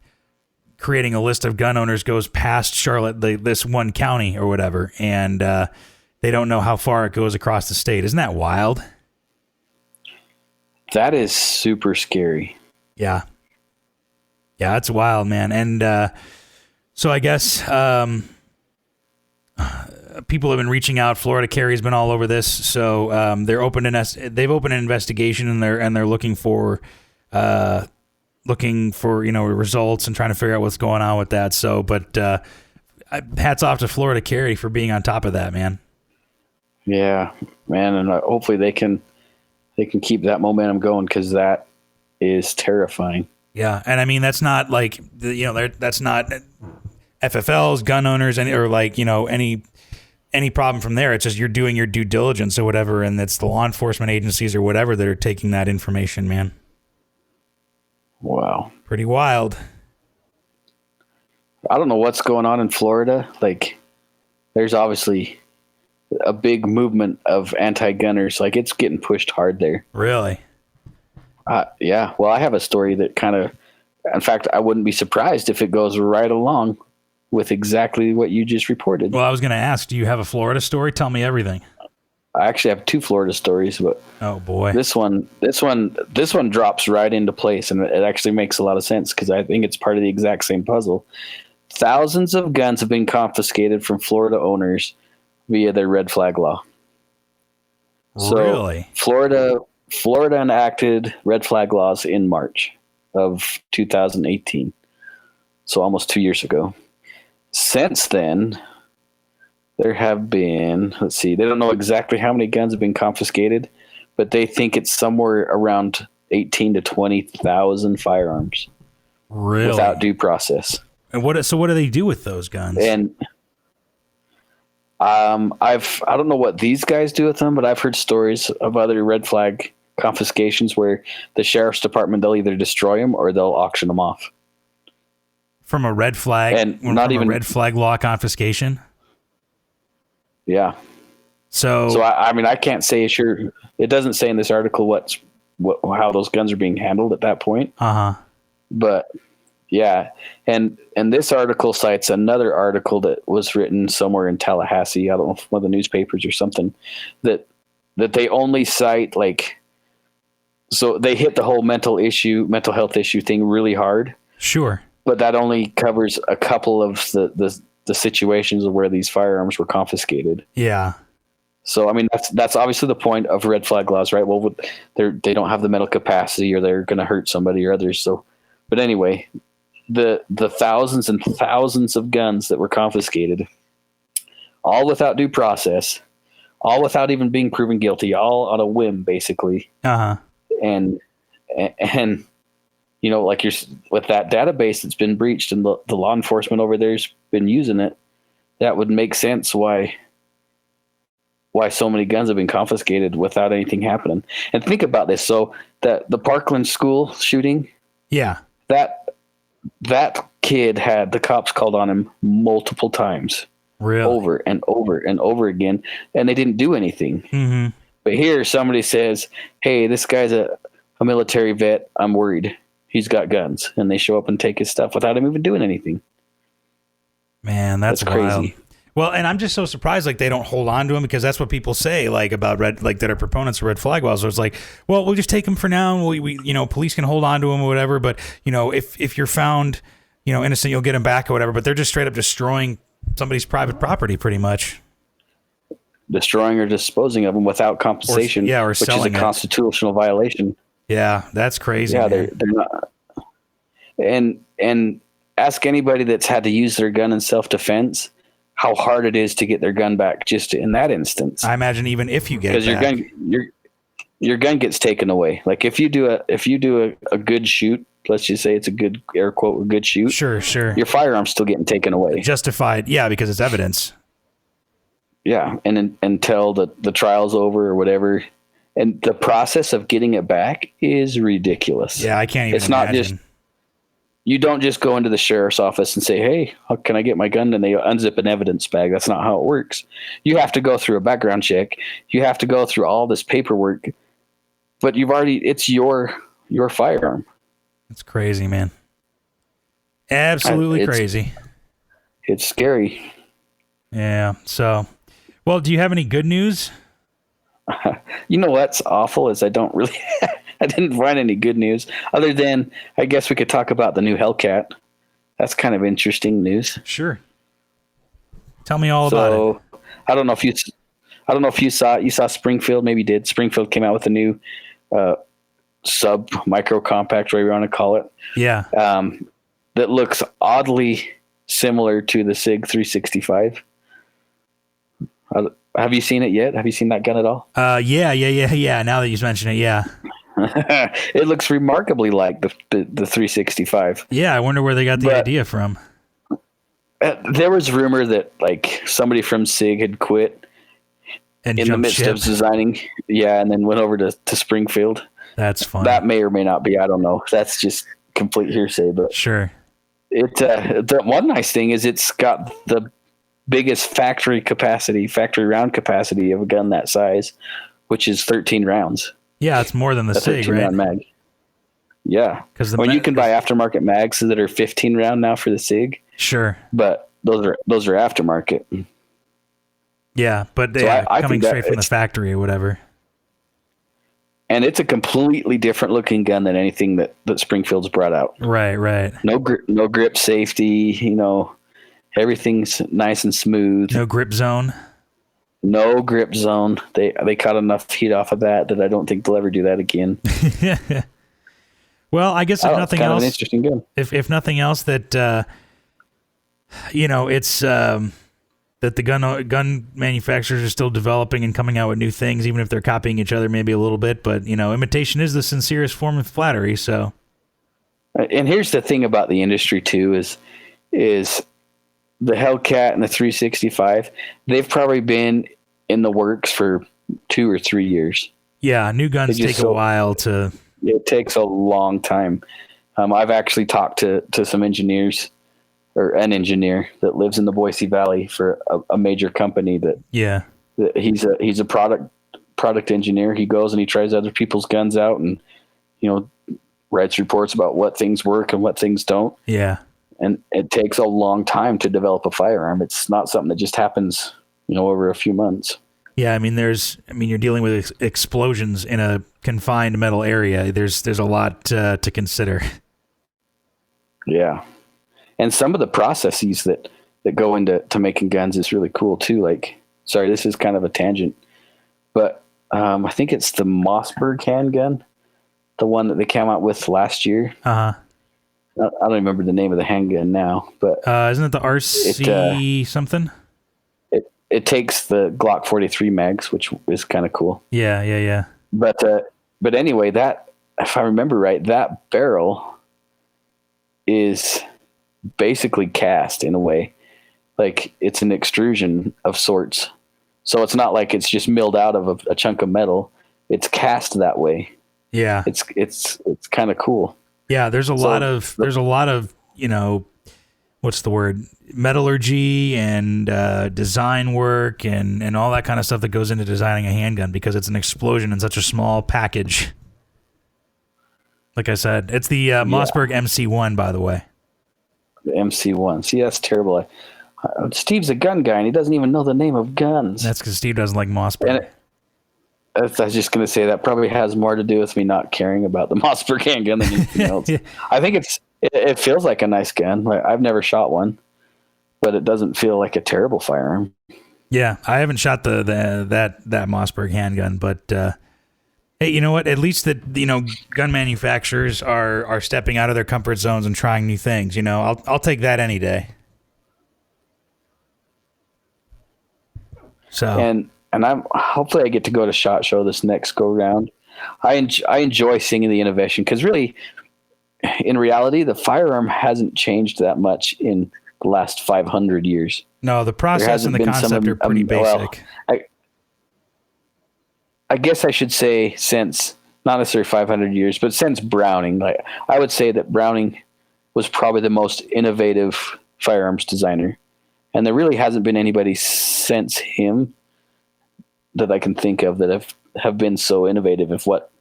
creating a list of gun owners goes past Charlotte, this one county or whatever. And they don't know how far it goes across the state. Isn't that wild? That is super scary. Yeah. Yeah, it's wild, man. And so I guess people have been reaching out. Florida Carry's been all over this. So they've opened an investigation, and they're looking for results and trying to figure out what's going on with that. So, but hats off to Florida Carry for being on top of that, man. Yeah, man, and hopefully they can keep that momentum going, because that is terrifying. Yeah, and I mean that's not like that's not FFLs, gun owners, any problem from there. It's just you're doing your due diligence or whatever, and it's the law enforcement agencies or whatever that are taking that information, man. Wow, pretty wild. I don't know what's going on in Florida. Like, there's obviously a big movement of anti-gunners. Like, it's getting pushed hard there. Really? Yeah. Well, I have a story that kind of, in fact, I wouldn't be surprised if it goes right along with exactly what you just reported. Well, I was going to ask, do you have a Florida story? Tell me everything. I actually have 2 Florida stories, but oh boy, this one drops right into place, and it actually makes a lot of sense, because I think it's part of the exact same puzzle. Thousands of guns have been confiscated from Florida owners via their red flag law. Really? So Florida enacted red flag laws in March of 2018. So almost 2 years ago. Since then, there have been, they don't know exactly how many guns have been confiscated, but they think it's somewhere around 18 to 20,000 firearms. Really? Without due process. And what do they do with those guns? And I don't know what these guys do with them, but I've heard stories of other red flag confiscations where the sheriff's department, they'll either destroy them or they'll auction them off. From a red flag, and not even a red flag law confiscation. Yeah. So I mean, I can't say sure. It doesn't say in this article how those guns are being handled at that point. But yeah, and this article cites another article that was written somewhere in Tallahassee. I don't know if one of the newspapers or something, that they only cite, like, so they hit the whole mental health issue thing really hard. Sure. But that only covers a couple of the situations where these firearms were confiscated. Yeah. So, I mean, that's obviously the point of red flag laws, right? Well, they don't have the mental capacity, or they're going to hurt somebody or others. So, but anyway, the thousands and thousands of guns that were confiscated, all without due process, all without even being proven guilty, all on a whim, basically. And like you're with that database that's been breached, and the law enforcement over there's been using it, that would make sense why so many guns have been confiscated without anything happening. And think about this. So the Parkland school shooting, yeah, that kid had the cops called on him multiple times, really, over and over and over again, and they didn't do anything. Mm-hmm. But here somebody says, hey, this guy's a military vet, I'm worried. He's got guns, and they show up and take his stuff without him even doing anything. Man, that's crazy. Well, and I'm just so surprised, like, they don't hold on to him, because that's what people say, like, about that are proponents of red flag laws. So it's like, well, we'll just take him for now, and we police can hold on to him or whatever. But if you're found, innocent, you'll get him back or whatever. But they're just straight up destroying somebody's private property, pretty much. Destroying or disposing of them without compensation, or which is a constitutional violation. Yeah, that's crazy. Yeah, they're not. And ask anybody that's had to use their gun in self-defense how hard it is to get their gun back just in that instance. I imagine even if you get it back. Because your gun gets taken away. Like if you do a good shoot, let's just say it's a good, air quote, a good shoot. Sure. Your firearm's still getting taken away. Justified, yeah, because it's evidence. Yeah, and until the trial's over or whatever. And the process of getting it back is ridiculous. Yeah, I can't even It's not imagine. just, you don't just go into the sheriff's office and say, hey, how can I get my gun? And they unzip an evidence bag. That's not how it works. You have to go through a background check. You have to go through all this paperwork. But it's your firearm. It's crazy, man. Absolutely crazy. It's scary. Yeah. So, well, do you have any good news? You know what's awful is I didn't find any good news other than I guess we could talk about the new Hellcat. That's kind of interesting news. Sure. Tell me all about it. I don't know if you saw it. You saw Springfield, maybe you did. Springfield came out with a new sub micro compact, whatever you want to call it. Yeah. That looks oddly similar to the SIG 365. Have you seen it yet? Have you seen that gun at all? Yeah. Now that you mention it, yeah. It looks remarkably like the 365. Yeah, I wonder where they got the idea from. There was rumor that like somebody from SIG had quit And in the midst of designing, and then went over to Springfield. That's fun. That may or may not be. I don't know. That's just complete hearsay. But sure. The one nice thing is it's got the biggest factory round capacity of a gun that size, which is 13 rounds. Yeah, it's more than the SIG, right? Mag. Yeah, because you can buy aftermarket mags that are 15 round now for the SIG. Sure, but those are aftermarket. Yeah, but coming straight from the factory or whatever. And it's a completely different looking gun than anything that Springfield's brought out. Right. No grip safety. Everything's nice and smooth. No grip zone. No grip zone. They cut enough heat off of that I don't think they'll ever do that again. Well, I guess if nothing else, an interesting gun. If nothing else, that it's that the gun manufacturers are still developing and coming out with new things, even if they're copying each other maybe a little bit. But imitation is the sincerest form of flattery. So, and here's the thing about the industry too is the Hellcat and the 365. They've probably been in the works for 2 or 3 years. Yeah, new guns take a while to. It takes a long time. I've actually talked to some engineers, or an engineer that lives in the Boise Valley for a major company that he's a product engineer. He goes and he tries other people's guns out and writes reports about what things work and what things don't. Yeah. And it takes a long time to develop a firearm. It's not something that just happens, over a few months. Yeah, you're dealing with explosions in a confined metal area. There's a lot to consider. Yeah. And some of the processes that go into making guns is really cool too. Like, sorry, this is kind of a tangent, but I think it's the Mossberg handgun, the one that they came out with last year. Uh-huh. I don't remember the name of the handgun now, but isn't it the RC something? It takes the Glock 43 mags, which is kind of cool. Yeah. But anyway, that, if I remember right, that barrel is basically cast in a way, like it's an extrusion of sorts. So it's not like it's just milled out of a chunk of metal. It's cast that way. Yeah, it's kind of cool. Yeah, there's a lot of what's the word, metallurgy and design work and all that kind of stuff that goes into designing a handgun, because it's an explosion in such a small package. Like I said, it's the Mossberg MC1, by the way. The MC1. See, that's terrible. Steve's a gun guy, and he doesn't even know the name of guns. That's because Steve doesn't like Mossberg. I was just going to say that probably has more to do with me not caring about the Mossberg handgun than anything else. I think it feels like a nice gun. Like, I've never shot one, but it doesn't feel like a terrible firearm. Yeah, I haven't shot that Mossberg handgun, but hey, you know what? At least that gun manufacturers are stepping out of their comfort zones and trying new things. I'll take that any day. So and hopefully I get to go to SHOT Show this next go round. I enjoy seeing the innovation, because really, in reality, the firearm hasn't changed that much in the last 500 years. No, the process and the concept are pretty basic. I guess I should say since, not necessarily 500 years, but since Browning, like I would say that Browning was probably the most innovative firearms designer. And there really hasn't been anybody since him that I can think of that have been so innovative of what,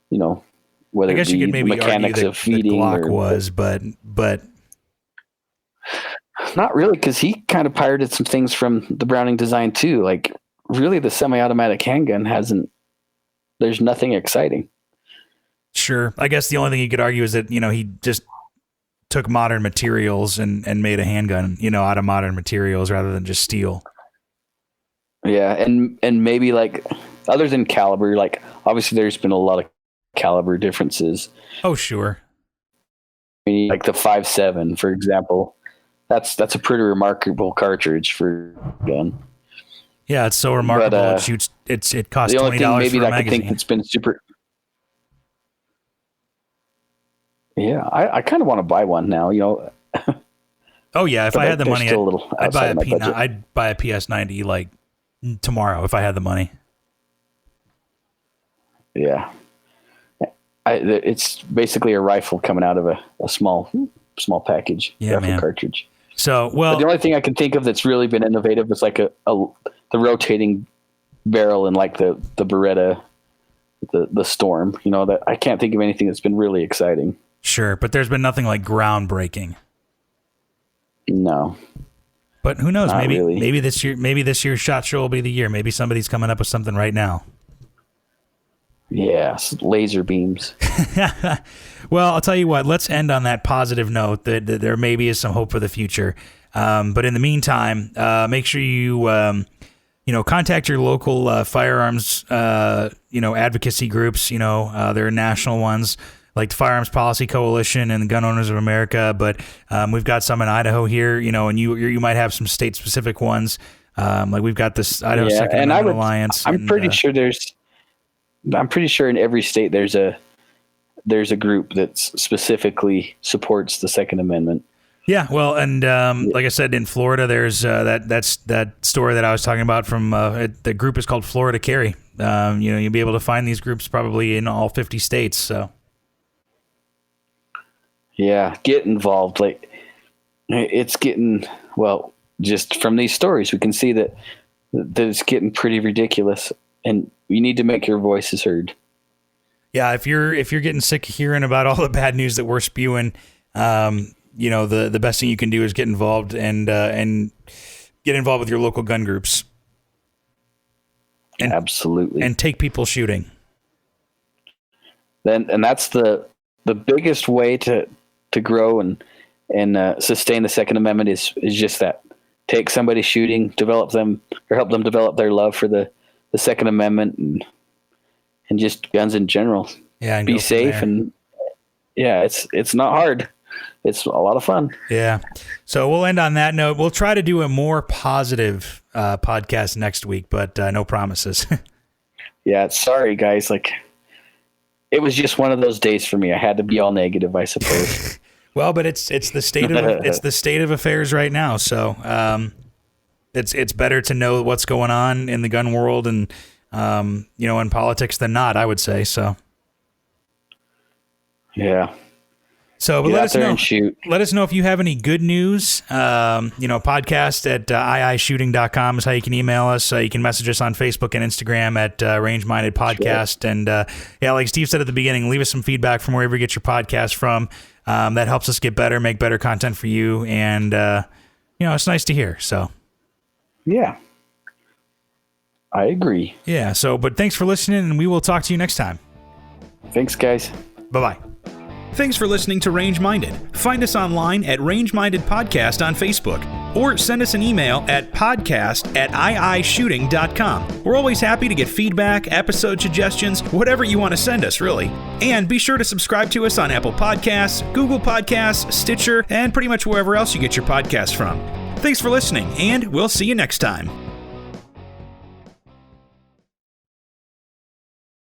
whether I guess it be you could maybe mechanics argue of feeding that Glock or was, but not really, because he kind of pirated some things from the Browning design too. Like really the semi-automatic handgun there's nothing exciting. sure. I guess the only thing you could argue is that, he just took modern materials and made a handgun, out of modern materials rather than just steel. Yeah. And maybe like other than caliber, like obviously there's been a lot of caliber differences. Oh, sure. I mean, like the 5.7, for example, that's a pretty remarkable cartridge for a gun. Yeah, it's so remarkable. But, it shoots. It costs the only $20 thing maybe for a that I could magazine. think it's been super. Yeah, I kind of want to buy one now. Oh yeah, if I had the they're money, still a little I'd buy outside my budget. I'd buy a PS90 like tomorrow if I had the money. Yeah, it's basically a rifle coming out of a small package. Yeah, rifle man. Cartridge. So But the only thing I can think of that's really been innovative is like the rotating barrel and like the Beretta, the Storm. That I can't think of anything that's been really exciting. sure, but there's been nothing like groundbreaking. No. But who knows? Not really. Maybe this year's SHOT Show will be the year. Maybe somebody's coming up with something right now. Yeah, laser beams. Well, I'll tell you what. Let's end on that positive note that there maybe is some hope for the future. But in the meantime, make sure you contact your local firearms advocacy groups. There are national ones like the Firearms Policy Coalition and the Gun Owners of America. But we've got some in Idaho here. And you might have some state specific ones. Like we've got this Idaho Second Amendment Alliance. I'm pretty sure in every state there's a group that specifically supports the Second Amendment. Yeah, well, and like I said, in Florida, there's that story that I was talking about from the group is called Florida Carry. You'll be able to find these groups probably in all 50 states. So, yeah, get involved. Like it's getting just from these stories, we can see that it's getting pretty ridiculous, and you need to make your voices heard. Yeah, if you're getting sick of hearing about all the bad news that we're spewing, the best thing you can do is get involved and get involved with your local gun groups. And, absolutely. And take people shooting. And that's the biggest way to grow and sustain the Second Amendment is just that. Take somebody shooting, develop them, or help them develop their love for the Second Amendment and just guns in general. Yeah, and be safe and it's not hard. It's a lot of fun. Yeah. So we'll end on that note. We'll try to do a more positive podcast next week, but no promises. Yeah. Sorry, guys. Like, it was just one of those days for me. I had to be all negative, I suppose. Well, but it's the state of affairs right now. So it's better to know what's going on in the gun world and in politics than not, I would say. So. Yeah. So, but Get let out us there know. And shoot. Let us know if you have any good news. Podcast at iishooting.com is how you can email us. You can message us on Facebook and Instagram at Range Minded Podcast. Sure. And like Steve said at the beginning, leave us some feedback from wherever you get your podcast from. That helps us get better, make better content for you, and it's nice to hear. So, yeah, I agree. Yeah. So, but thanks for listening, and we will talk to you next time. Thanks, guys. Bye-bye. Thanks for listening to Range Minded. Find us online at Range Minded Podcast on Facebook, or send us an email at podcast@iishooting.com. We're always happy to get feedback, episode suggestions, whatever you want to send us, really. And be sure to subscribe to us on Apple Podcasts, Google Podcasts, Stitcher, and pretty much wherever else you get your podcasts from. Thanks for listening, and we'll see you next time.